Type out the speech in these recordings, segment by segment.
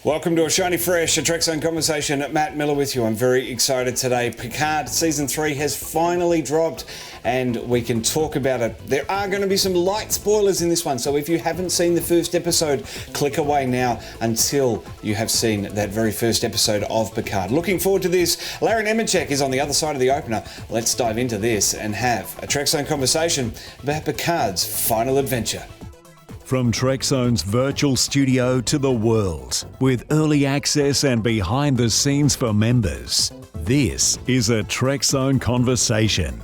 Welcome to a shiny fresh, a Trekzone conversation. Matt Miller with you. I'm very excited today. Picard Season 3 has finally dropped and we can talk about it. There are going to be some light spoilers in this one, so if you haven't seen the first episode, click away now until you have seen that very first episode of Picard. Looking forward to this. Larry Nemecek is on the other side of the opener. Let's dive into this and have a Trekzone conversation about Picard's final adventure. From Trekzone's virtual studio to the world, with early access and behind the scenes for members, this is a Trekzone conversation.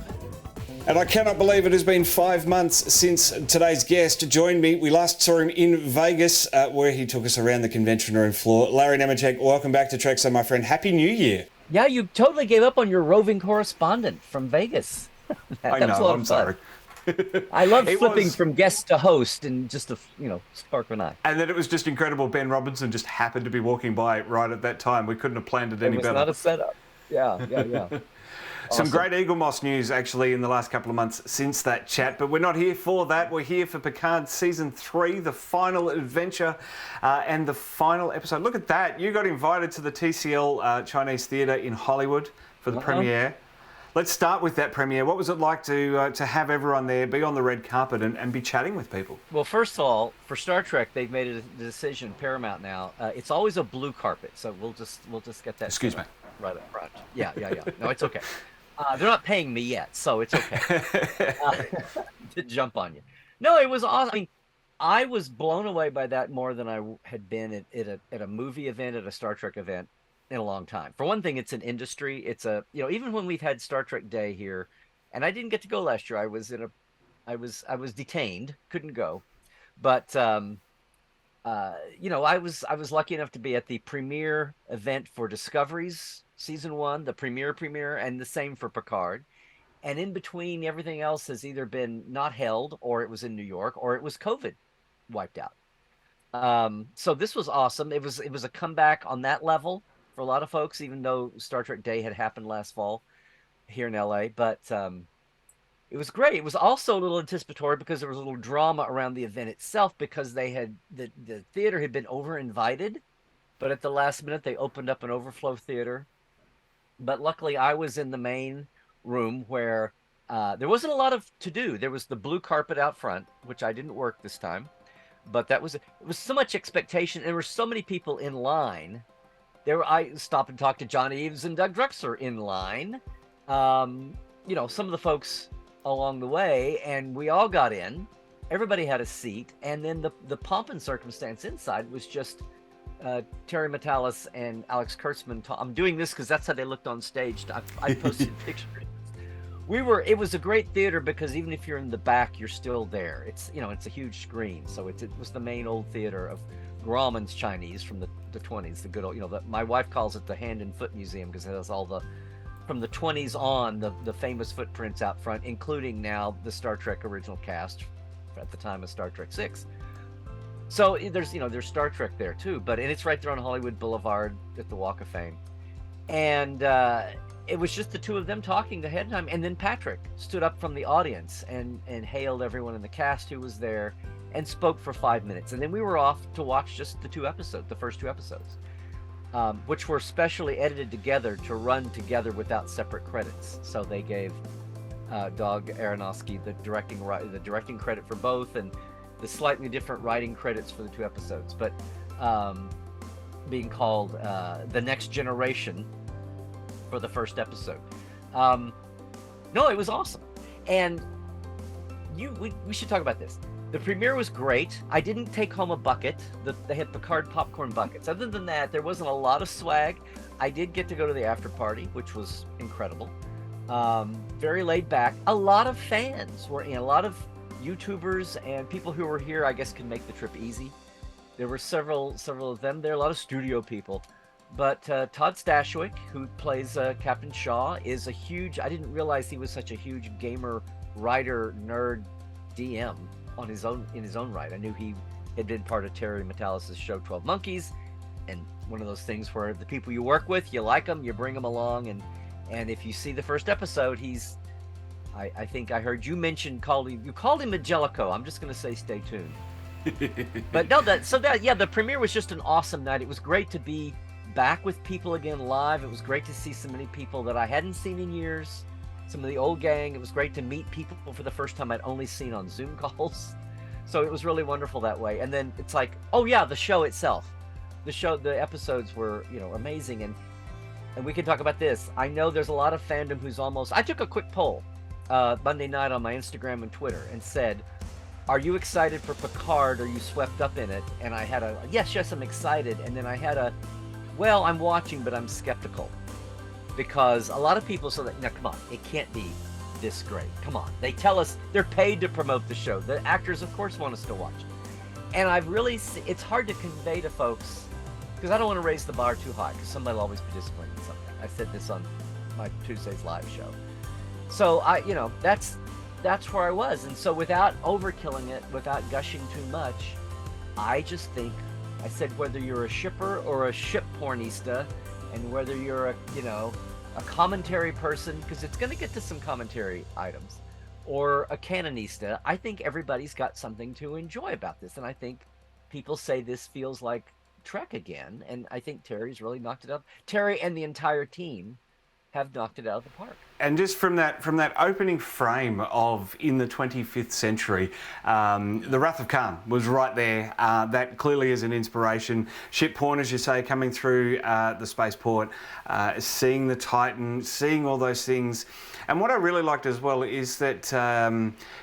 And I cannot believe it has been 5 months since today's guest joined me. We last saw him in Vegas, where he took us around the convention room floor. Larry Nemecek, welcome back to Trekzone, my friend. Happy New Year. Yeah, you totally gave up on your roving correspondent from Vegas. I know, I'm sorry. I love flipping from guest to host and just a spark of an eye. And then it was just incredible. Ben Robinson just happened to be walking by right at that time. We couldn't have planned it any better. It was not a setup. Yeah. Some great Eagle Moss news actually in the last couple of months since that chat, but we're not here for that. We're here for Picard Season 3, the final adventure and the final episode. Look at that. You got invited to the TCL Chinese Theatre in Hollywood for the premiere. Let's start with that premiere. What was it like to have everyone there, be on the red carpet and be chatting with people? Well, first of all, for Star Trek, they've made a decision, Paramount now. It's always a blue carpet, so we'll just get that. Excuse me. Right up front. Yeah. No, it's okay. They're not paying me yet, so it's okay to jump on you. No, it was awesome. I mean, I was blown away by that more than I had been at a movie event, at a Star Trek event in a long time. For one thing, it's an industry. It's even when we've had Star Trek Day here, and I didn't get to go last year. I was detained, couldn't go, but I was lucky enough to be at the premiere event for Discovery's Season 1, the premiere, and the same for Picard. And in between, everything else has either been not held, or it was in New York, or it was COVID wiped out. So this was awesome. It was a comeback on that level for a lot of folks, even though Star Trek Day had happened last fall here in LA. But it was great. It was also a little anticipatory because there was a little drama around the event itself, because the theater had been over invited, but at the last minute they opened up an overflow theater. But luckily I was in the main room where there wasn't a lot to do. There was the blue carpet out front, which I didn't work this time, but it was so much expectation. There were so many people in line. I stopped and talked to John Eves and Doug Drexler in line. Some of the folks along the way, and we all got in. Everybody had a seat, and then the pomp and circumstance inside was just Terry Matalas and Alex Kurtzman. I'm doing this because that's how they looked on stage. I posted pictures. It was a great theater because even if you're in the back, you're still there. It's a huge screen, so it was the main old theater of Grauman's Chinese from the 20s, the good old, my wife calls it the Hand and Foot Museum because it has all from the 20s on, the famous footprints out front, including now the Star Trek original cast at the time of Star Trek 6. So there's Star Trek there too, and it's right there on Hollywood Boulevard at the Walk of Fame. And it was just the two of them talking ahead of time, and then Patrick stood up from the audience and hailed everyone in the cast who was there and spoke for 5 minutes. And then we were off to watch just the first two episodes, which were specially edited together to run together without separate credits. So they gave Doug Aronofsky the directing credit for both, and the slightly different writing credits for the two episodes, but being called The Next Generation for the first episode. No, it was awesome. And we should talk about this. The premiere was great. I didn't take home a bucket. They had Picard popcorn buckets. Other than that, there wasn't a lot of swag. I did get to go to the after party, which was incredible. Very laid back. A lot of fans were in. A lot of YouTubers and people who were here, I guess, could make the trip easy. There were several of them there. A lot of studio people. But Todd Stashwick, who plays Captain Shaw, is a huge... I didn't realize he was such a huge gamer, writer, nerd, DM in his own right. I knew he had been part of Terry Matalas' show 12 Monkeys, and one of those things where the people you work with, you like them, you bring them along, and if you see the first episode, he's... I think I heard you called him a Jellicoe. I'm just going to say stay tuned. But no, the premiere was just an awesome night. It was great to be back with people again live. It was great to see so many people that I hadn't seen in years, some of the old gang. It was great to meet people for the first time I'd only seen on Zoom calls. So it was really wonderful that way. And then it's like, oh yeah, the show itself. The episodes were, amazing. And we can talk about this. I know there's a lot of fandom who's almost... I took a quick poll Monday night on my Instagram and Twitter and said, are you excited for Picard? Are you swept up in it? And I had a, yes, I'm excited. And then I had a, well, I'm watching, but I'm skeptical. Because a lot of people say, no, come on, it can't be this great. Come on. They tell us they're paid to promote the show. The actors, of course, want us to watch. And I've really, it's hard to convey to folks, because I don't want to raise the bar too high, because somebody will always be disappointed in something. I said this on my Tuesday's live show. So that's where I was. And so without overkilling it, without gushing too much, I just think, I said, whether you're a shipper or a ship pornista, and whether you're a commentary person, because it's going to get to some commentary items, or a canonista, I think everybody's got something to enjoy about this. And I think people say this feels like Trek again, and I think Terry's really knocked it up. Terry and the entire team have knocked it out of the park. And just from that opening frame of in the 25th century, the Wrath of Khan was right there. That clearly is an inspiration. Ship porn, as you say, coming through the spaceport, seeing the Titan, seeing all those things. And what I really liked as well is that,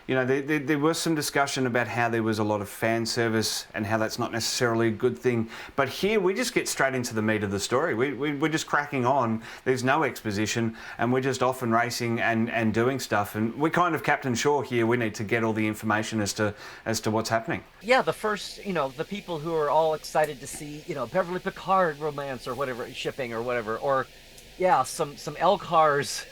there was some discussion about how there was a lot of fan service and how that's not necessarily a good thing. But here we just get straight into the meat of the story. We're just cracking on. There's no exposition, and we're just off and racing and doing stuff. And we're kind of Captain Shaw here. We need to get all the information as to what's happening. Yeah, the first, the people who are all excited to see, Beverly Picard romance or whatever, shipping or whatever, or yeah, some Elcar's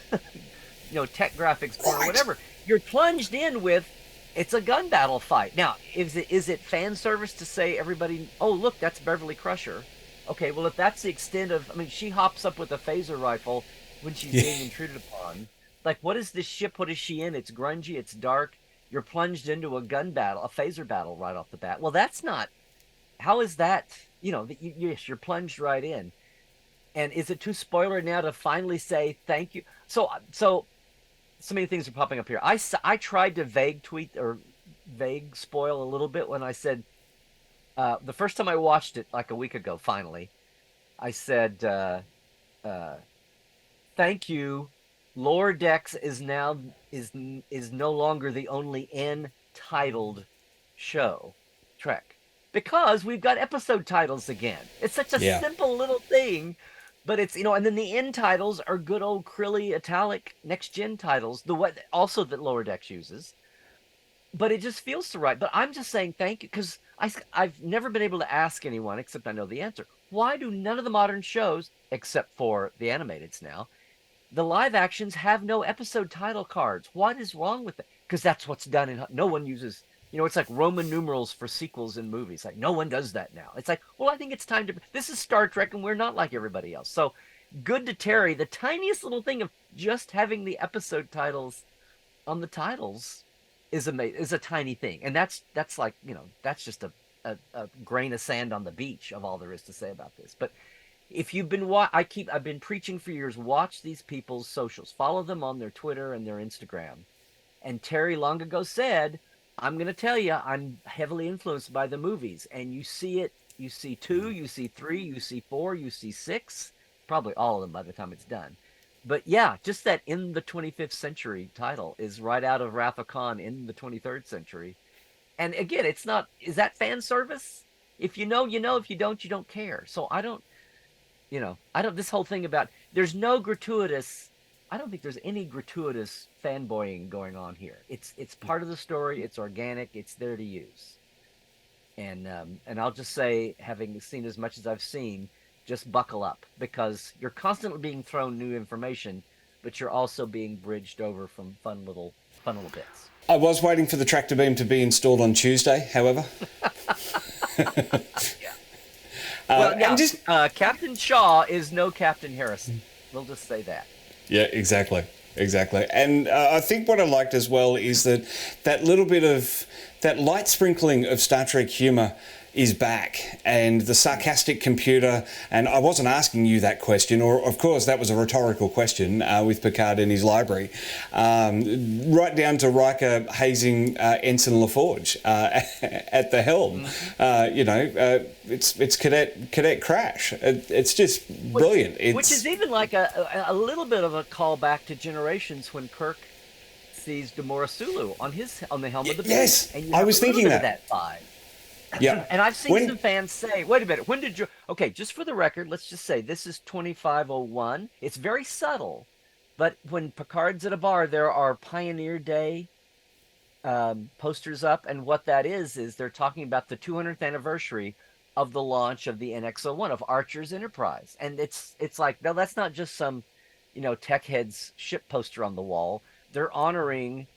tech graphics porn or whatever. You're plunged in with, it's a gun battle fight. Now, is it fan service to say everybody, oh look, that's Beverly Crusher? Okay, well if that's the extent of, she hops up with a phaser rifle when she's being intruded upon. Like, what is this ship? What is she in? It's grungy, it's dark. You're plunged into a gun battle, a phaser battle right off the bat. Well, that's not, how is that, yes, you're plunged right in. And is it too spoiler now to finally say thank you? So many things are popping up here. I tried to vague spoil a little bit when I said, the first time I watched it like a week ago, finally, I said, thank you. Lower Decks is no longer the only N-titled show, Trek, because we've got episode titles again. It's such a simple little thing. But it's, and then the end titles are good old Krilly italic next gen titles, also that Lower Decks uses. But it just feels so right. But I'm just saying thank you, because I've never been able to ask anyone, except I know the answer. Why do none of the modern shows, except for the animateds now, the live actions have no episode title cards? What is wrong with it? Because that's what's done in, no one uses, it's like Roman numerals for sequels in movies. Like, no one does that now. It's like, well, I think it's time to... This is Star Trek, and we're not like everybody else. So, good to Terry. The tiniest little thing of just having the episode titles on the titles is a tiny thing. And that's like, that's just a grain of sand on the beach of all there is to say about this. But if you've been... I've been preaching for years, watch these people's socials. Follow them on their Twitter and their Instagram. And Terry long ago said... I'm going to tell you, I'm heavily influenced by the movies. And you see it, you see 2, you see 3, you see 4, you see 6. Probably all of them by the time it's done. But yeah, just that in the 25th century title is right out of Wrath of Khan in the 23rd century. And again, it's not, is that fan service? If you know, you know. If you don't care. So I don't, this whole thing about, there's no gratuitous... I don't think there's any gratuitous fanboying going on here. It's part of the story. It's organic. It's there to use. And I'll just say, having seen as much as I've seen, just buckle up, because you're constantly being thrown new information, but you're also being bridged over from fun little bits. I was waiting for the tractor beam to be installed on Tuesday, however. Captain Shaw is no Captain Harrison. We'll just say that. Yeah, exactly. exactly. And I think what I liked as well is that little bit of that light sprinkling of Star Trek humour is back, and the sarcastic computer. And I wasn't asking you that question, or of course that was a rhetorical question with Picard in his library, right down to Riker hazing Ensign LaForge at the helm. It's Cadet Crash. It's just brilliant. Which is even like a little bit of a callback to Generations when Kirk sees Demora Sulu on the helm of the beam. Yes, and I was thinking that vibe. Yeah. And I've seen some fans say, wait a minute, when did you... Okay, just for the record, let's just say this is 2501. It's very subtle, but when Picard's at a bar, there are Pioneer Day posters up, and what that is they're talking about the 200th anniversary of the launch of the NX-01, of Archer's Enterprise. And it's like, no, that's not just some, tech head's ship poster on the wall. They're honoring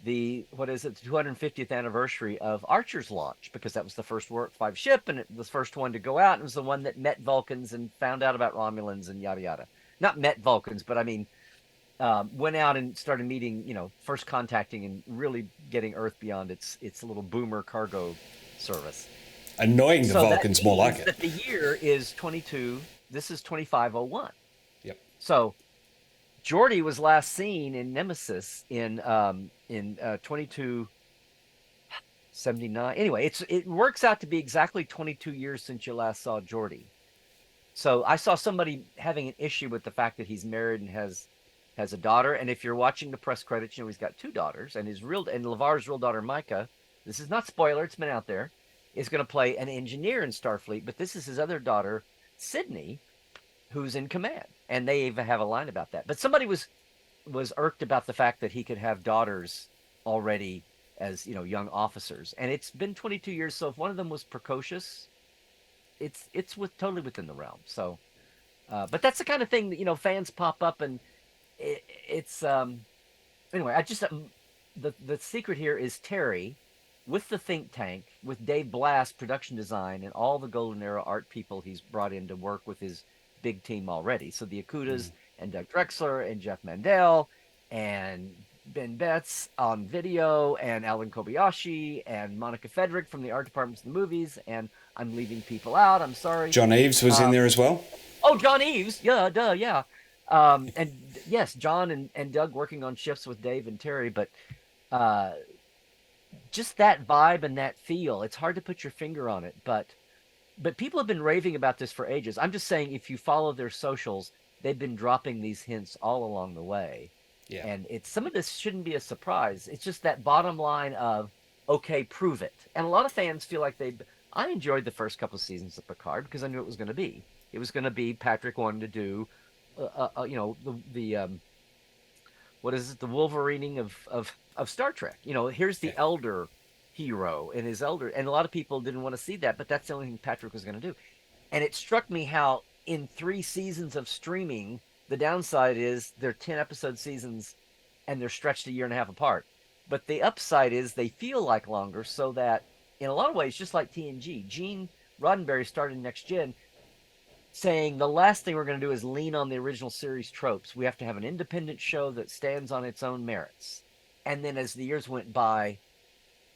the 250th anniversary of Archer's launch, because that was the first Warp 5 ship, and it was the first one to go out, and it was the one that met Vulcans and found out about Romulans and yada yada. Not met Vulcans, but I mean, went out and started meeting, first contacting and really getting Earth beyond its little boomer cargo service. Annoying the Vulcans, more like it. That the year is 22. This is 2501. Yep. So Geordi was last seen in Nemesis in 2279. Anyway, it works out to be exactly 22 years since you last saw Geordi. So I saw somebody having an issue with the fact that he's married and has a daughter. And if you're watching the press credits, he's got 2 daughters, and LeVar's real daughter Micah. This is not spoiler; it's been out there. Is going to play an engineer in Starfleet, but this is his other daughter, Sydney, who's in command, and they even have a line about that. But somebody was irked about the fact that he could have daughters already as young officers, and it's been 22 years. So if one of them was precocious, it's totally within the realm. So, but that's the kind of thing that fans pop up, and it's anyway. I just the secret here is Terry, with the think tank, with Dave Blast production design, and all the Golden Era art people he's brought in to work with his big team already. So the Akutas and Doug Drexler and Jeff Mandel and Ben Betts on video, and Alan Kobayashi and Monica Federick from the art departments of the movies. And I'm leaving people out. I'm sorry. John Eves was in there as well. Oh, John Eves. Yeah, duh, yeah. And yes, John and Doug working on shifts with Dave and Terry, but just that vibe and that feel, it's hard to put your finger on it, but people have been raving about this for ages. I'm just saying, if you follow their socials, they've been dropping these hints all along the way. Yeah. And some of this shouldn't be a surprise. It's just that bottom line of, okay, prove it. And a lot of fans feel like I enjoyed the first couple of seasons of Picard because I knew it was going to be. It was going to be Patrick wanting to do, what is it? The Wolverining of Star Trek. Here's the elder hero and his elder, and a lot of people didn't want to see that, but that's the only thing Patrick was going to do. And it struck me how in 3 seasons of streaming, the downside is they're 10 episode seasons and they're stretched a year and a half apart. But the upside is they feel like longer, so that in a lot of ways, just like TNG, Gene Roddenberry started Next Gen saying the last thing we're going to do is lean on the original series tropes. We have to have an independent show that stands on its own merits. And then as the years went by,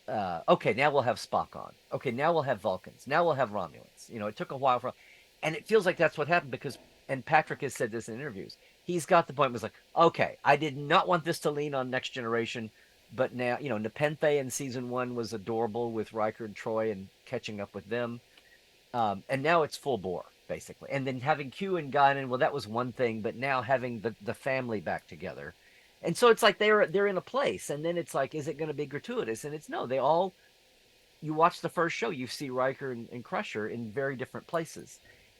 okay, now we'll have Spock on. Okay, now we'll have Vulcans. Now we'll have Romulans. It took a while and it feels like that's what happened because, and Patrick has said this in interviews, he's got the point, was like, okay, I did not want this to lean on Next Generation, but now, Nepenthe in season 1 was adorable with Riker and Troy and catching up with them. And now it's full bore, basically. And then having Q and Guinan, well, that was one thing, but now having the family back together. And so it's like they're in a place, and then it's like, is it going to be gratuitous? And it's no. You watch the first show, you see Riker and Crusher in very different places,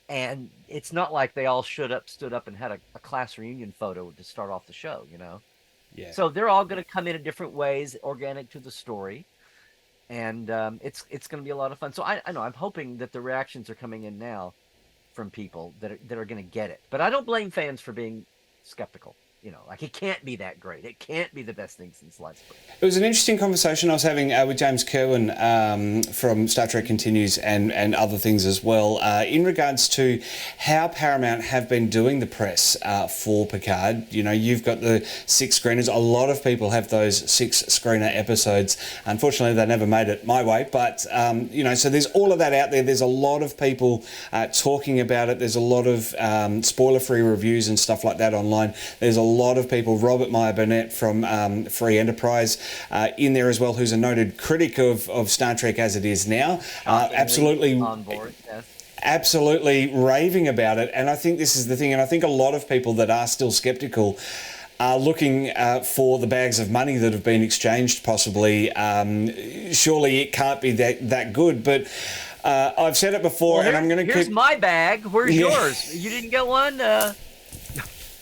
and it's not like they all stood up and had a class reunion photo to start off the show, Yeah. So they're all going to come in different ways, organic to the story, and it's going to be a lot of fun. So I know I'm hoping that the reactions are coming in now from people that are going to get it, but I don't blame fans for being skeptical. like it can't be that great. It can't be the best thing since sliced bread. It was an interesting conversation I was having with James Kerwin from Star Trek Continues and other things as well in regards to how Paramount have been doing the press for Picard. You've got the 6 screeners. A lot of people have those 6 screener episodes. Unfortunately, they never made it my way. But, so there's all of that out there. There's a lot of people talking about it. There's a lot of spoiler-free reviews and stuff like that online. There's a lot of people, Robert Meyer Burnett from Free Enterprise in there as well, who's a noted critic of Star Trek as it is now. Absolutely on board, yes. Absolutely raving about it. And I think this is the thing, and I think a lot of people that are still sceptical are looking for the bags of money that have been exchanged possibly. Surely it can't be that good, but I've said it before, and I'm going to keep... Here's my bag. Where's yours? You didn't get one?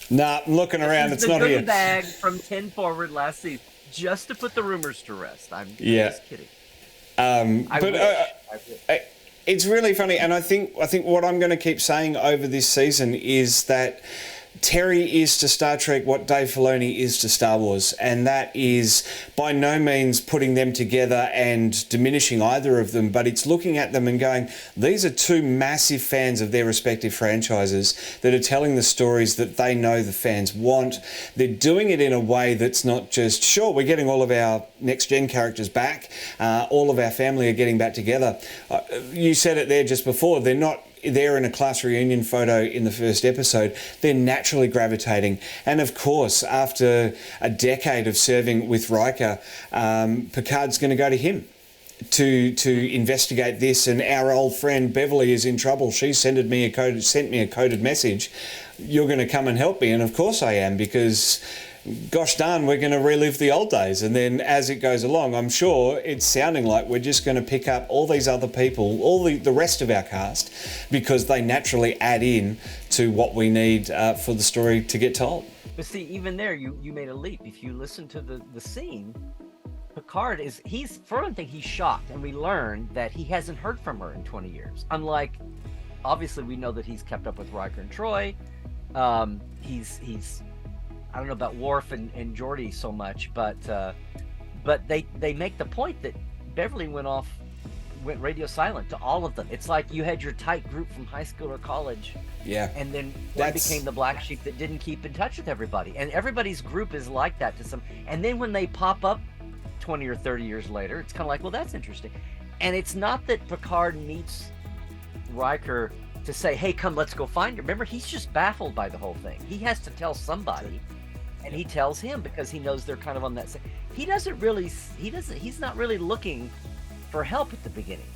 Nah, I'm looking around. It's not here. The bag from 10 forward last season, just to put the rumors to rest. I'm just kidding. It's really funny, and I think what I'm going to keep saying over this season is that Terry is to Star Trek what Dave Filoni is to Star Wars, and that is by no means putting them together and diminishing either of them, but it's looking at them and going, these are 2 massive fans of their respective franchises that are telling the stories that they know the fans want. They're doing it in a way that's not just, sure, we're getting all of our next-gen characters back, all of our family are getting back together. You said it there just before, they're not there in a class reunion photo in the first episode. They're naturally gravitating. And of course, after a decade of serving with Riker, Picard's going to go to him to investigate this. And our old friend Beverly is in trouble. She sent me a coded message. You're going to come and help me. And of course I am, because gosh darn, we're going to relive the old days. And then as it goes along, I'm sure it's sounding like we're just going to pick up all these other people, all the rest of our cast, because they naturally add in to what we need for the story to get told. But see, even there, you made a leap. If you listen to the scene, Picard he's, for one thing, he's shocked, and we learn that he hasn't heard from her in 20 years. Unlike, obviously, we know that he's kept up with Riker and Troy. He's I don't know about Wharf and Geordi so much, but they make the point that Beverly went radio silent to all of them. It's like you had your tight group from high school or college, and then one became the black sheep that didn't keep in touch with everybody. And everybody's group is like that to some. And then when they pop up 20 or 30 years later, it's kind of like, well, that's interesting. And it's not that Picard meets Riker to say, hey, come, let's go find her. Remember, he's just baffled by the whole thing. He has to tell somebody. And he tells him because he knows they're kind of on that side. He's not really looking for help at the beginning.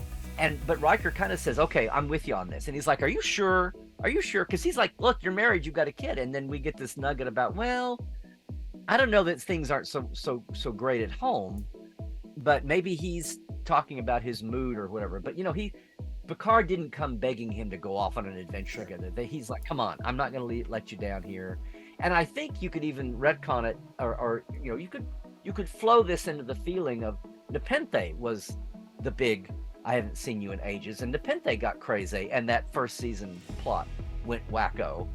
But Riker kind of says, okay, I'm with you on this. And he's like, are you sure? Are you sure? Because he's like, look, you're married, you've got a kid. And then we get this nugget about, well, I don't know that things aren't so great at home, but maybe he's talking about his mood or whatever. But Picard didn't come begging him to go off on an adventure together. He's like, come on, I'm not going to let you down here. And I think you could even retcon it, or you could flow this into the feeling of Nepenthe was the big, I haven't seen you in ages, and Nepenthe got crazy, and that first season plot went wacko,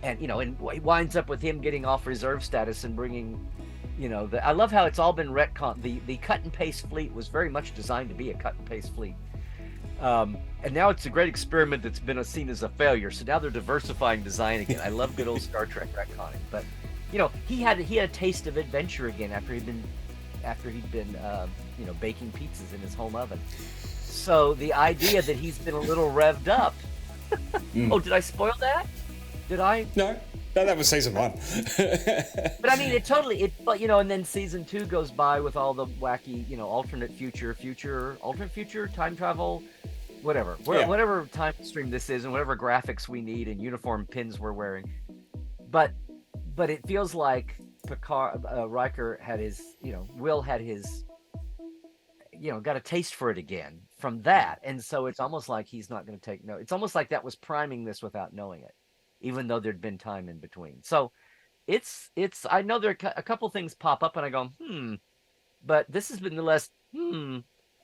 and and it winds up with him getting off reserve status and bringing, I love how it's all been retcon. The cut and paste fleet was very much designed to be a cut and paste fleet. And now it's a great experiment that's been seen as a failure. So now they're diversifying design again. I love good old Star Trek retconning. But he had a taste of adventure again after he'd been baking pizzas in his home oven. So the idea that he's been a little revved up. Oh, did I spoil that? Did I? No, that was season 1. But I mean, and then season 2 goes by with all the wacky, alternate future, time travel, whatever, whatever time stream this is, and whatever graphics we need and uniform pins we're wearing. But it feels like Picard, Riker had his, Will had his, got a taste for it again from that, and so it's almost like he's not going to take no. It's almost like that was priming this without knowing it, even though there'd been time in between. So it's I know there are a couple things pop up and I go but this has been the less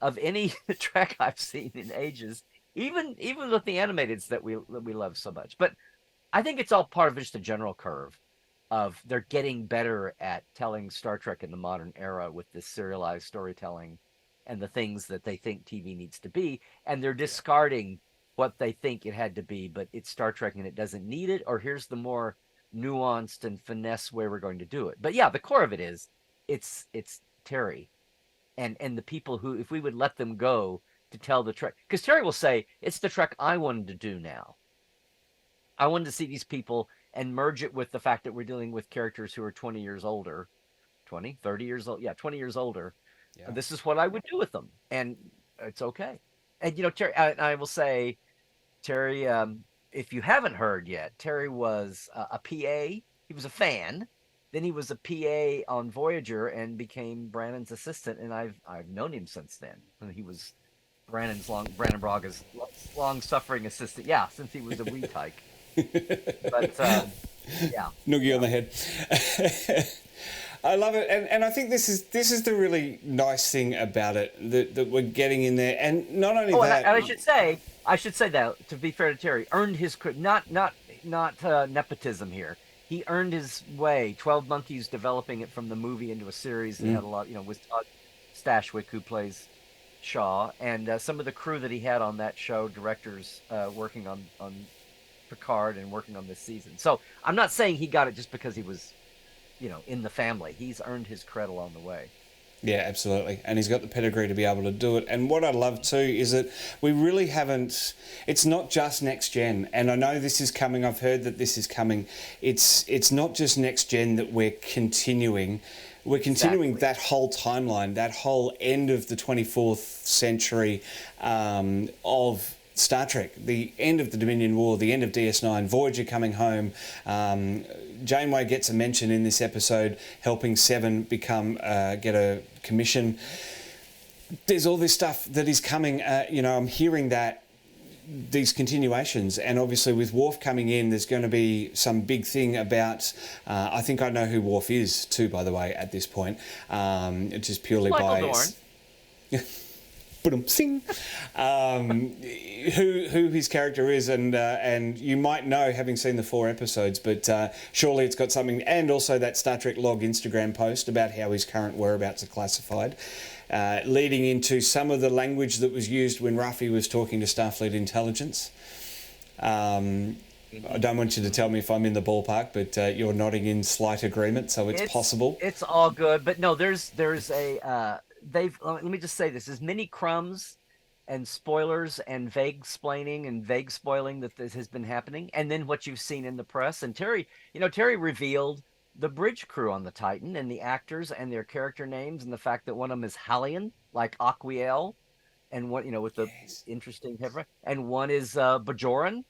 of any track I've seen in ages, even with the animateds that we love so much. But I think it's all part of just a general curve. of they're getting better at telling Star Trek in the modern era with this serialized storytelling and the things that they think TV needs to be, and they're discarding what they think it had to be, but it's Star Trek and it doesn't need it, or here's the more nuanced and finesse way we're going to do it. But yeah, the core of it is it's Terry and the people who, if we would let them go to tell the Trek, because Terry will say, it's the Trek I wanted to do now. I wanted to see these people and merge it with the fact that we're dealing with characters who are 20 years older, 20, 30 years old. Yeah, 20 years older. Yeah. This is what I would do with them. And it's okay. And, you know, Terry, I will say, Terry, if you haven't heard yet, Terry was a PA. He was a fan. Then he was a PA on Voyager and became Brannon's assistant. And I've known him since then. And he was Brannon Braga's long-suffering assistant. Yeah, since he was a wee tyke. But yeah, noogie on the head. I love it, and I think this is the really nice thing about it that we're getting in there, and not only that. And I should say that, to be fair to Terry, earned his not nepotism here. He earned his way. 12 Monkeys developing it from the movie into a series. And had a lot, you know, with Todd Stashwick, who plays Shaw, and some of the crew that he had on that show, directors working on Picard and working on this season. So I'm not saying he got it just because he was, you know, in the family. He's earned his credit along the way. Yeah, absolutely. And he's got the pedigree to be able to do it. And what I love too is that we really haven't, it's not just next gen. And I know this is coming, I've heard that this is coming. It's not just next gen that we're continuing. We're continuing that whole timeline, that whole end of the 24th century of Star Trek, the end of the Dominion War, the end of DS9, Voyager coming home. Janeway gets a mention in this episode, helping Seven become get a commission. There's all this stuff that is coming. You know, I'm hearing that these continuations, and obviously with Wharf coming in, there's going to be some big thing about. I think I know who Wharf is too, by the way, at this point. Just purely Michael by. Dorn. Sing, who his character is, and you might know having seen the 4 episodes, but surely it's got something, and also that Star Trek Log Instagram post about how his current whereabouts are classified, leading into some of the language that was used when Raffi was talking to Starfleet Intelligence. I don't want you to tell me if I'm in the ballpark, but you're nodding in slight agreement, so it's possible. It's all good, but no, there's a. Let me just say this: as many crumbs and spoilers and vague splaining and vague spoiling that this has been happening, and then what you've seen in the press. And Terry revealed the bridge crew on the Titan and the actors and their character names, and the fact that one of them is Hallian, like Aquiel, and what, you know, with the interesting head, and one is Bajoran,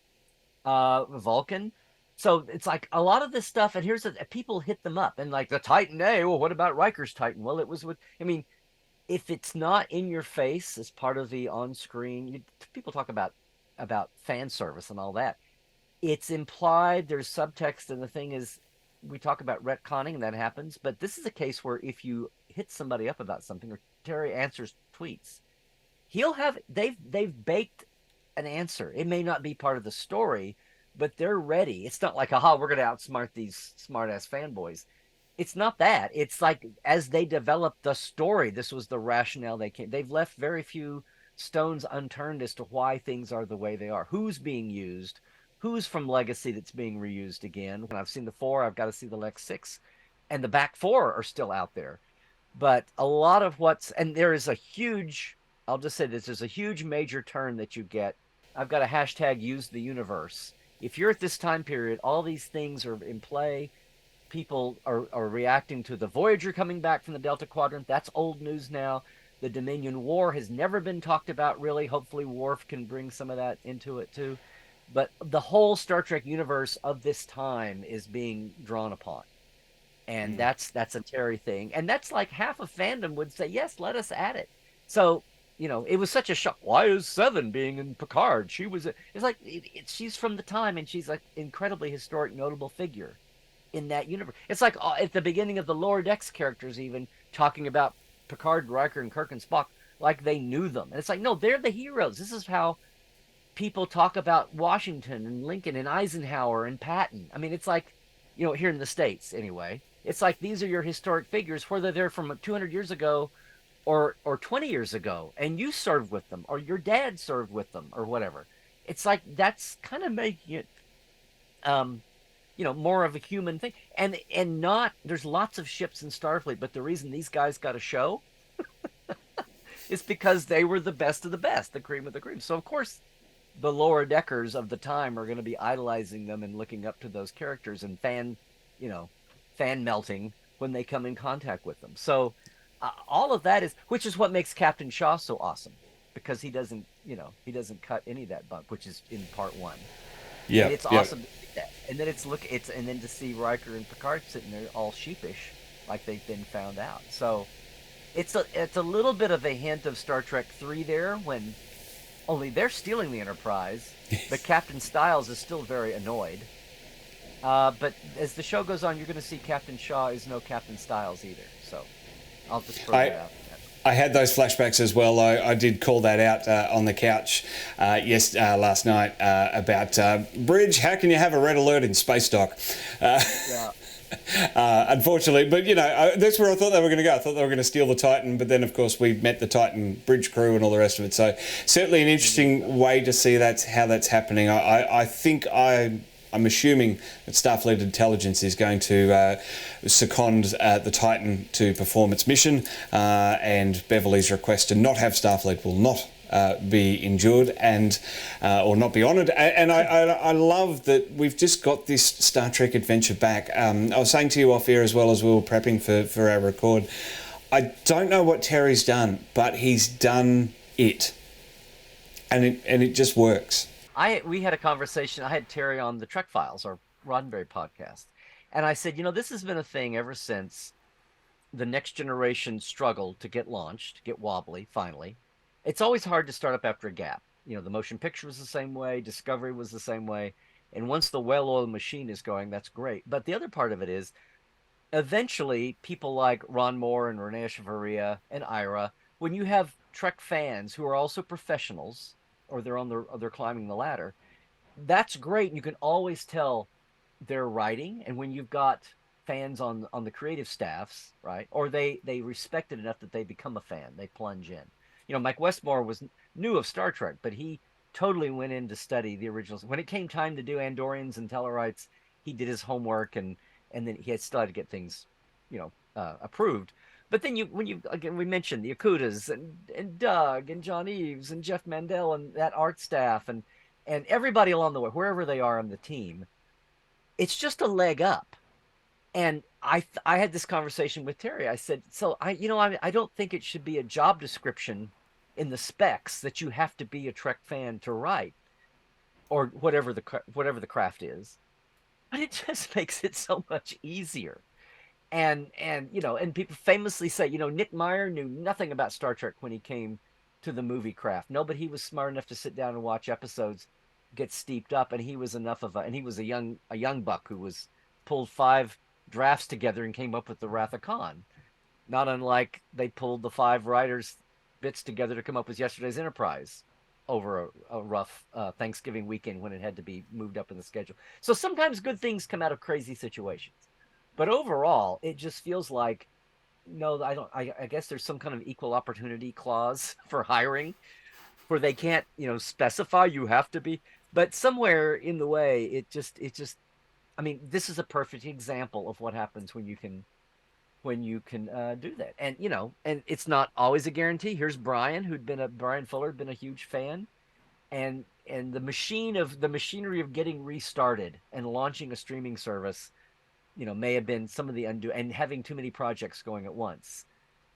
Vulcan. So it's like a lot of this stuff, and here's people hit them up, and like the Titan A. Well, what about Riker's Titan? Well, it was with. I mean, if it's not in your face as part of the on-screen, people talk about fan service and all that. It's implied, there's subtext, and the thing is, we talk about retconning, and that happens. But this is a case where if you hit somebody up about something, or Terry answers tweets, they've baked an answer. It may not be part of the story, but they're ready. It's not like, aha, we're going to outsmart these smart-ass fanboys. It's not that. It's like, as they developed the story, this was the rationale they've left very few stones unturned as to why things are the way they are. Who's being used? Who's from Legacy that's being reused again? When I've seen the 4, I've got to see the Lex 6. And the back 4 are still out there. But a lot of and there is a huge, I'll just say this, there's a huge major turn that you get. I've got a hashtag use the universe. If you're at this time period, all these things are in play. People are reacting to the Voyager coming back from the Delta Quadrant. That's old news now. The Dominion War has never been talked about, really. Hopefully Worf can bring some of that into it, too. But the whole Star Trek universe of this time is being drawn upon. And that's a Terry thing. And that's like half of fandom would say, yes, let us add it. So, you know, it was such a shock. Why is Seven being in Picard? It's like, she's from the time, and she's like incredibly historic, notable figure in that universe. It's like at the beginning of the Lower Decks characters even talking about Picard, Riker, and Kirk and Spock like they knew them. And it's like, no, they're the heroes. This is how people talk about Washington and Lincoln and Eisenhower and Patton. I mean, it's like, here in the States anyway. It's like these are your historic figures, whether they're from 200 years ago or 20 years ago, and you served with them, or your dad served with them, or whatever. It's like that's kind of making it, um, more of a human thing. And not there's lots of ships in Starfleet, but the reason these guys got a show is because they were the best of the best, the cream of the cream. So of course, the lower deckers of the time are going to be idolizing them and looking up to those characters and fan melting when they come in contact with them. So all of that which is what makes Captain Shaw so awesome, because he doesn't cut any of that bunk, which is in part one. Yeah, and it's awesome to see that. And then and then to see Riker and Picard sitting there all sheepish, like they've been found out. So it's a little bit of a hint of Star Trek 3 there, when only they're stealing the Enterprise, but Captain Styles is still very annoyed. But as the show goes on, you're going to see Captain Shaw is no Captain Styles either. So I'll just throw that out. I had those flashbacks as well. I did call that out on the couch last night about Bridge. How can you have a red alert in space dock? Yeah. Unfortunately, but that's where I thought they were going to go. I thought they were going to steal the Titan, but then of course we met the Titan bridge crew and all the rest of it. So certainly an interesting way to see how that's happening. I think I'm assuming that Starfleet Intelligence is going to second the Titan to perform its mission, and Beverly's request to not have Starfleet will not be endured and or not be honoured. And I love that we've just got this Star Trek adventure back. I was saying to you off air as well as we were prepping for our record, I don't know what Terry's done, but he's done it. And it just works. We had a conversation. I had Terry on the Trek Files, or Roddenberry podcast, and I said, this has been a thing ever since the Next Generation struggled to get launched, get wobbly finally. It's always hard to start up after a gap. The motion picture was the same way, Discovery was the same way, and once the well-oiled machine is going, that's great. But the other part of it is, eventually, people like Ron Moore and Renee Echevarria and Ira, when you have Trek fans who are also professionals, or they're climbing the ladder, that's great. You can always tell they're writing, and when you've got fans on the creative staffs, right, or they respect it enough that they become a fan, they plunge in. Mike Westmore was new of Star Trek, but he totally went in to study the originals. When it came time to do Andorians and Tellarites, he did his homework, and then he had still had to get things, approved. But then we mentioned the Okudas and Doug and John Eves and Jeff Mandel and that art staff and everybody along the way, wherever they are on the team, it's just a leg up. And I had this conversation with Terry. I said, so I don't think it should be a job description in the specs that you have to be a Trek fan to write, or whatever the craft is, but it just makes it so much easier. And people famously say, Nick Meyer knew nothing about Star Trek when he came to the movie craft. No, but he was smart enough to sit down and watch episodes, get steeped up, and he was and he was a young buck who was pulled 5 drafts together and came up with the Wrath of Khan. Not unlike they pulled the 5 writers' bits together to come up with yesterday's Enterprise over a rough Thanksgiving weekend when it had to be moved up in the schedule. So sometimes good things come out of crazy situations. But overall, it just feels like, no, I guess there's some kind of equal opportunity clause for hiring where they can't, specify you have to be. But somewhere in the way, it just, this is a perfect example of what happens when you can do that. And, and it's not always a guarantee. Here's Brian, Brian Fuller had been a huge fan. And the machinery of getting restarted and launching a streaming service, may have been some of the undo, and having too many projects going at once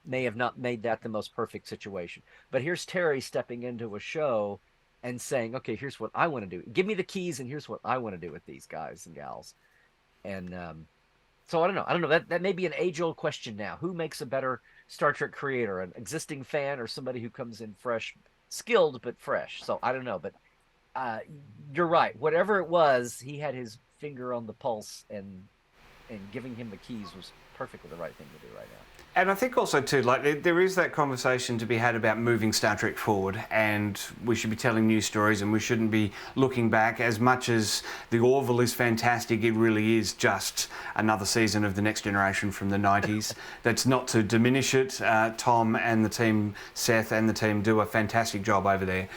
may have not made that the most perfect situation. But here's Terry stepping into a show and saying, okay, here's what I want to do. Give me the keys, and here's what I want to do with these guys and gals. And so I don't know. That may be an age-old question now. Who makes a better Star Trek creator, an existing fan or somebody who comes in fresh, skilled but fresh? So I don't know. But you're right. Whatever it was, he had his finger on the pulse, and and giving him the keys was perfectly the right thing to do right now. And I think also too, like there is that conversation to be had about moving Star Trek forward, and we should be telling new stories, and we shouldn't be looking back. As much as the Orville is fantastic, it really is just another season of The Next Generation from the 90s. That's not to diminish it. Tom and the team, Seth and the team, do a fantastic job over there.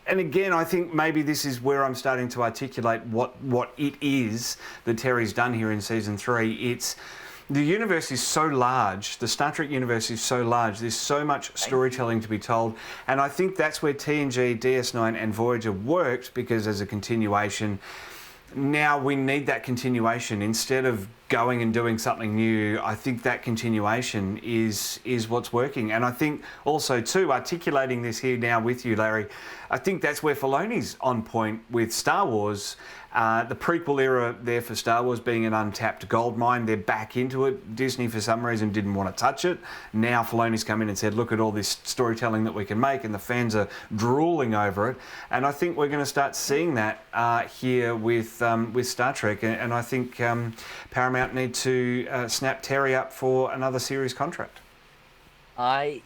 And again, I think maybe this is where I'm starting to articulate what it is that Terry's done here in season 3. The universe is so large, the Star Trek universe is so large, there's so much storytelling to be told, and I think that's where TNG, DS9 and Voyager worked, because as a continuation, now we need that continuation. Instead of going and doing something new, I think that continuation is what's working. And I think also too, articulating this here now with you, Larry, I think that's where Filoni's on point with Star Wars. The prequel era there for Star Wars being an untapped goldmine, they're back into it. Disney, for some reason, didn't want to touch it. Now Filoni's come in and said, look at all this storytelling that we can make, and the fans are drooling over it. And I think we're going to start seeing that here with Star Trek. And I think Paramount need to snap Terry up for another series contract. I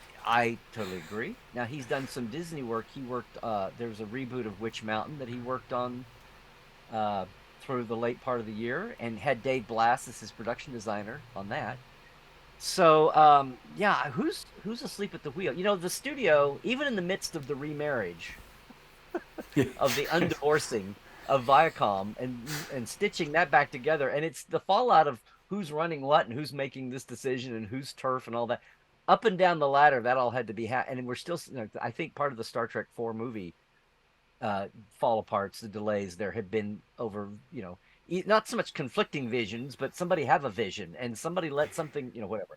totally agree. Now, he's done some Disney work. He worked, there was a reboot of Witch Mountain that he worked on through the late part of the year, and had Dave Blass as his production designer on that. So yeah, who's asleep at the wheel? You know, the studio, even in the midst of the remarriage of the undivorcing of Viacom and stitching that back together, and it's the fallout of who's running what and who's making this decision and who's turf and all that, up and down the ladder, that all had to be and we're still, you know, I think part of the Star Trek 4 movie fall aparts, the delays there have been over, you know, not so much conflicting visions, but somebody have a vision and somebody let something, you know, whatever.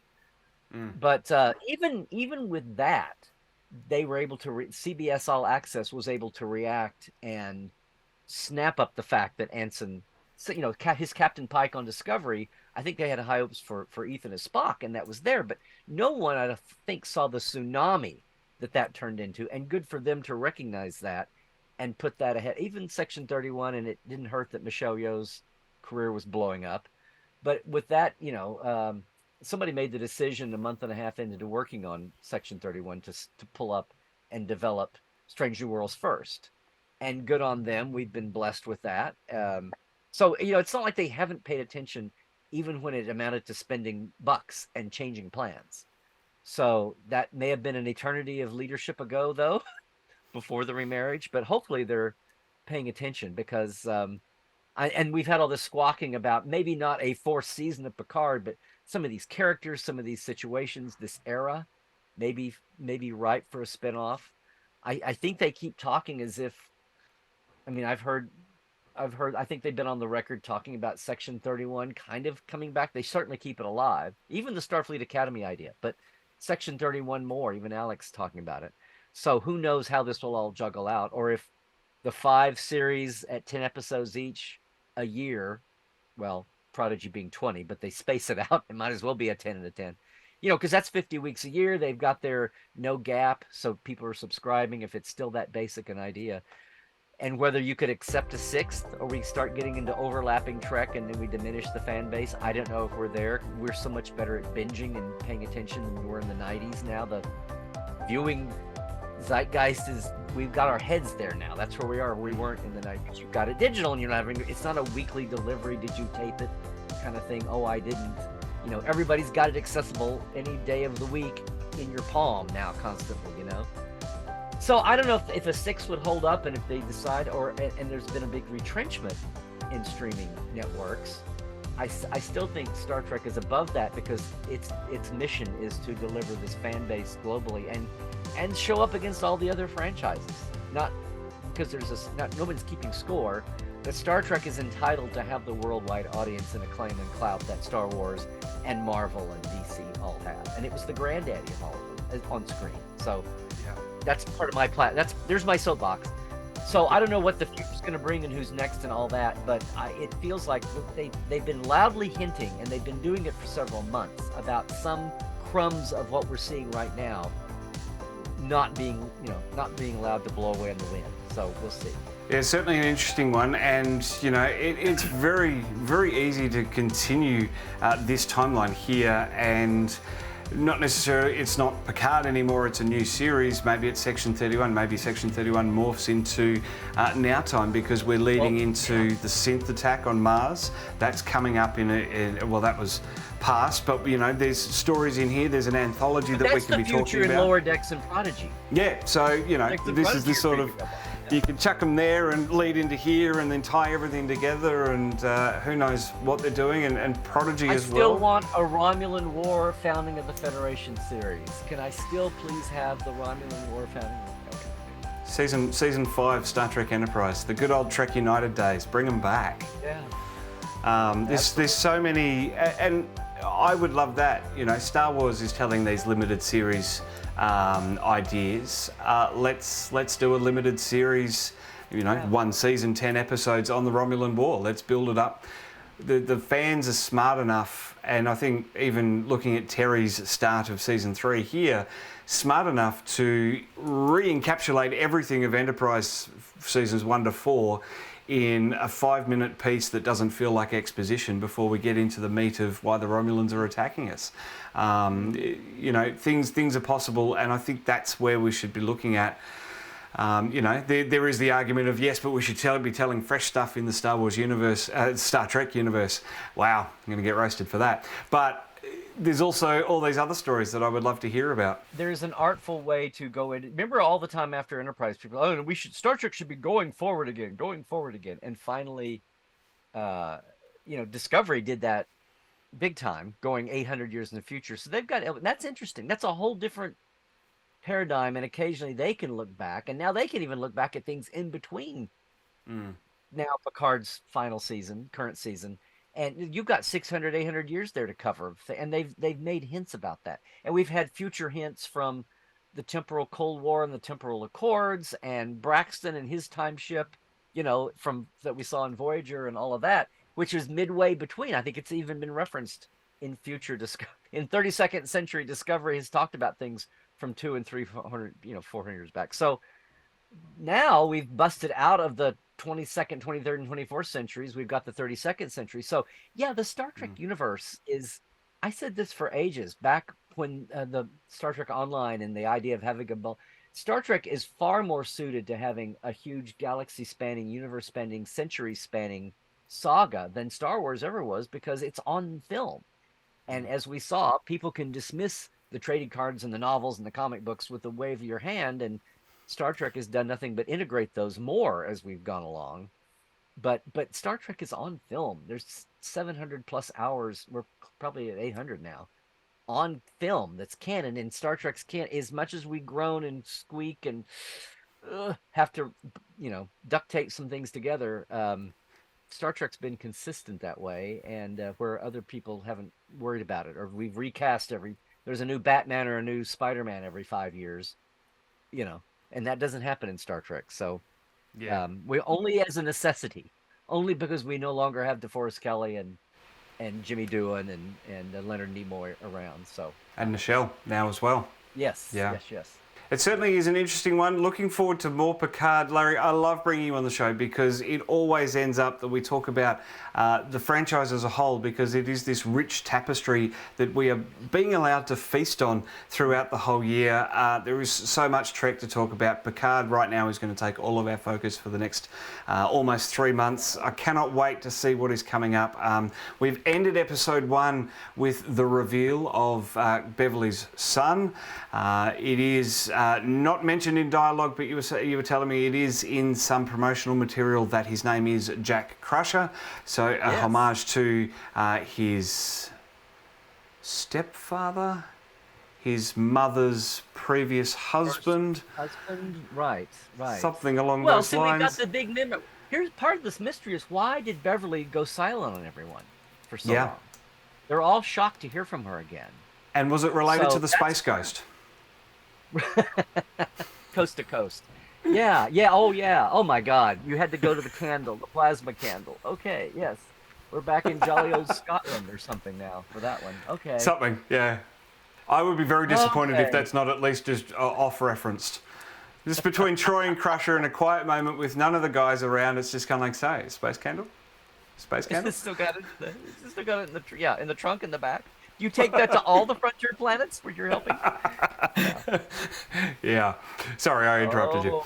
But even with that, they were able to CBS All Access was able to react and snap up the fact that Anson, you know, his Captain Pike on Discovery, I think they had high hopes for Ethan as Spock, and that was there, but no one, I think, saw the tsunami that turned into, and good for them to recognize that and put that ahead. Even Section 31, and it didn't hurt that Michelle Yeoh's career was blowing up. But with that, you know, somebody made the decision a month and a half into working on Section 31 to pull up and develop Strange New Worlds first. And good on them. We've been blessed with that. So, you know, it's not like they haven't paid attention, even when it amounted to spending bucks and changing plans. So that may have been an eternity of leadership ago, though, before the remarriage. But hopefully they're paying attention, because and we've had all this squawking about maybe not a fourth season of Picard, but some of these characters, some of these situations, this era, maybe ripe for a spinoff. I think they keep talking as if, I mean, I've heard, I think they've been on the record talking about Section 31 kind of coming back. They certainly keep it alive, even the Starfleet Academy idea, but Section 31 more, even Alex talking about it. So who knows how this will all juggle out, or if the 5 series at 10 episodes each a year, well, Prodigy being 20, but they space it out, it might as well be a 10 and a 10. You know, because that's 50 weeks a year. They've got their no gap, so people are subscribing if it's still that basic an idea. And whether you could accept a 6th, or we start getting into overlapping Trek and then we diminish the fan base, I don't know if we're there. We're so much better at binging and paying attention than we were in the 90s now. The viewing zeitgeist is, we've got our heads there now. That's where we are. We weren't in the 90s. You've got it digital and you're not having, it's not a weekly delivery, did you tape it kind of thing. Oh, I didn't. You know, everybody's got it accessible any day of the week in your palm now constantly, you know. So I don't know if a 6 would hold up, and if they decide, and there's been a big retrenchment in streaming networks. I still think Star Trek is above that, because its mission is to deliver this fan base globally and show up against all the other franchises. Not because nobody's keeping score. That Star Trek is entitled to have the worldwide audience and acclaim and clout that Star Wars and Marvel and DC all have, and it was the granddaddy of all of them on screen. So yeah, that's part of my plan. There's my soapbox. So I don't know what the future's going to bring and who's next and all that, but it feels like they've been loudly hinting, and they've been doing it for several months, about some crumbs of what we're seeing right now not being allowed to blow away in the wind. So we'll see. Yeah, certainly an interesting one, and you know it's very, very easy to continue this timeline here, and not necessarily, it's not Picard anymore, it's a new series. Maybe it's Section 31, maybe Section 31 morphs into now time, because we're leading into the synth attack on Mars. That's coming up well, that was past, but you know, there's stories in here, there's an anthology that we can be talking about. That's the future in Lower Decks and Prodigy. Yeah, so, you know, this is the sort of, you can chuck them there and lead into here and then tie everything together, and who knows what they're doing, and Prodigy as well. I still want a Romulan War founding of the Federation series. Can I still please have the Romulan War founding? Okay. Season 5, Star Trek Enterprise, the good old Trek United days, bring them back. Yeah. There's so many, and I would love that. You know, Star Wars is telling these limited series ideas. Let's do a limited series, you know, 1 season, 10 episodes on the Romulan War. Let's build it up. The fans are smart enough, and I think even looking at Terry's start of season 3 here, smart enough to re-encapsulate everything of Enterprise seasons 1 to 4 in a 5-minute piece that doesn't feel like exposition before we get into the meat of why the Romulans are attacking us. You know, things are possible, and I think that's where we should be looking at. You know, there is the argument of, yes, but we should be telling fresh stuff in the Star Wars universe, Star Trek universe. Wow, I'm going to get roasted for that. But there's also all these other stories that I would love to hear about. There's an artful way to go in. Remember, all the time after Enterprise, people, Star Trek should be going forward again. And finally, you know, Discovery did that big time, going 800 years in the future. So they've got, that's interesting. That's a whole different paradigm, and occasionally they can look back, and now they can even look back at things in between. Now Picard's final season, current season, and you've got 600, 800 years there to cover, and they've made hints about that, and we've had future hints from the temporal Cold War and the temporal Accords, and Braxton and his time ship, you know, from that we saw in Voyager and all of that, which is midway between. I think it's even been referenced in future in 32nd century Discovery has talked about things from 200 and 300, 400 years back. So now we've busted out of the 22nd, 23rd, and 24th centuries. We've got the 32nd century. So yeah, the Star Trek universe is, I said this for ages, back when the Star Trek Online and the idea of having Star Trek is far more suited to having a huge galaxy-spanning, universe-spanning, century-spanning saga than Star Wars ever was, because it's on film. And as we saw, people can dismiss the trading cards and the novels and the comic books with a wave of your hand, and Star Trek has done nothing but integrate those more as we've gone along. But Star Trek is on film. There's 700 plus hours. We're probably at 800 now on film that's canon, and Star Trek's canon. As much as we groan and squeak and have to, duct tape some things together, Star Trek's been consistent that way, and where other people haven't worried about it, or we've recast there's a new Batman or a new Spider-Man every 5 years, and that doesn't happen in Star Trek. So yeah, we only as a necessity, only because we no longer have DeForest Kelley and Jimmy Doohan and Leonard Nimoy around. So and Nichelle now as well. Yes, yeah. Yes. It certainly is an interesting one. Looking forward to more Picard. Larry, I love bringing you on the show because it always ends up that we talk about the franchise as a whole, because it is this rich tapestry that we are being allowed to feast on throughout the whole year. There is so much Trek to talk about. Picard right now is going to take all of our focus for the next almost 3 months. I cannot wait to see what is coming up. We've ended episode 1 with the reveal of Beverly's son. It is not mentioned in dialogue, but you were telling me it is in some promotional material that his name is Jack Crusher. So a homage to his stepfather, his mother's previous husband. Right. Something along those lines. Well, see, we got the big memory. Here's part of this mystery is, why did Beverly go silent on everyone for so long? They're all shocked to hear from her again. And was it related to the Space Ghost? Coast to coast. Yeah. Oh my God. You had to go to the candle, the plasma candle. Okay, yes. We're back in jolly old Scotland or something now for that one. Okay. Something, yeah. I would be very disappointed if that's not at least just off-referenced. Just between Troy and Crusher and a quiet moment with none of the guys around, it's just kind of like, say, Space Candle? Space Candle? Still got it. Still got it in the trunk in the back. You take that to all the frontier planets where you're helping. Yeah. Sorry, I interrupted you.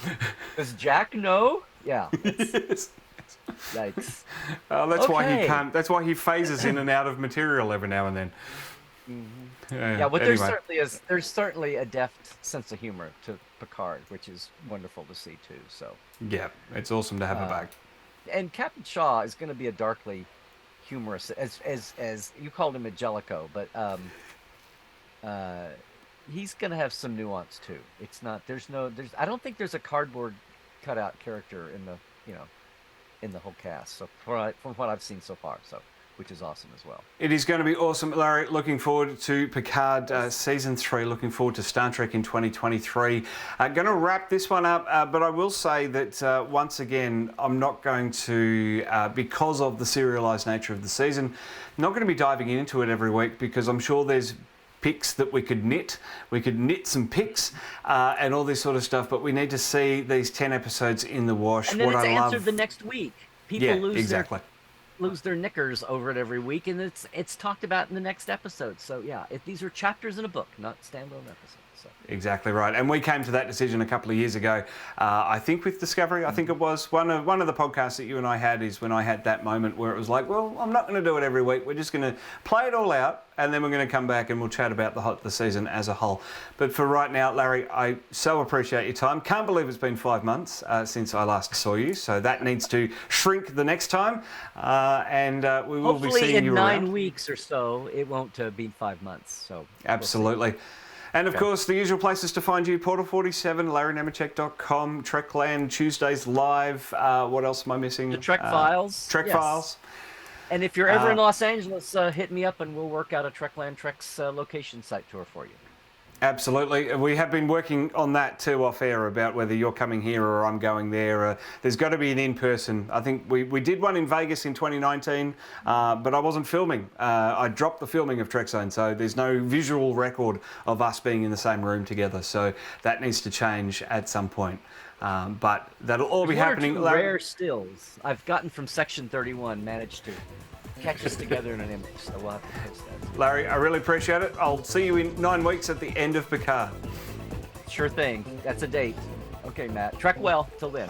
Does Jack know? Yeah. Yes. Yikes. That's why he can't. That's why he phases in and out of material every now and then. Yeah, but anyway. there's certainly a deft sense of humor to Picard, which is wonderful to see too. So Yeah, it's awesome to have her back. and Captain Shaw is going to be a darkly humorous, as you called him a Jellicoe, but he's going to have some nuance too. It's not I don't think there's a cardboard cutout character in the whole cast. So from what I've seen so far, which is awesome as well. It is going to be awesome, Larry. Looking forward to Picard Season 3. Looking forward to Star Trek in 2023. Going to wrap this one up, but I will say that once again, I'm not going to, because of the serialised nature of the season, not going to be diving into it every week because I'm sure there's picks that we could knit. We could knit some picks and all this sort of stuff, but we need to see these 10 episodes in the wash. And then what it's I answered love. the next week. People lose their knickers over it every week, and it's talked about in the next episode. So yeah, these are chapters in a book, not standalone episodes. So. Exactly right, and we came to that decision a couple of years ago. I think with Discovery, I think it was one of the podcasts that you and I had is when I had that moment where it was like, well, I'm not going to do it every week. We're just going to play it all out, and then we're going to come back and we'll chat about the season as a whole. But for right now, Larry, I so appreciate your time. Can't believe it's been 5 months since I last saw you, so that needs to shrink the next time, and we will Hopefully be seeing you around. in 9 weeks or so, it won't be 5 months. So absolutely. And of course, the usual places to find you: Portal 47, LarryNemecek.com, Trekland Tuesdays live. What else am I missing? The Trek Files. Trek Files. And if you're ever in Los Angeles, hit me up and we'll work out a Trekland Treks location site tour for you. Absolutely. We have been working on that too off air about whether you're coming here or I'm going there. There's got to be an in-person. I think we did one in Vegas in 2019, but I wasn't filming. I dropped the filming of Trekzone, so there's no visual record of us being in the same room together. So that needs to change at some point. But that'll all be happening. One or two rare stills I've gotten from Section 31 managed to catch us together in an image, so we'll have to post that. Larry, I really appreciate it. I'll see you in 9 weeks at the end of Picard. Sure thing. That's a date. Okay, Matt. Trek well. Till then.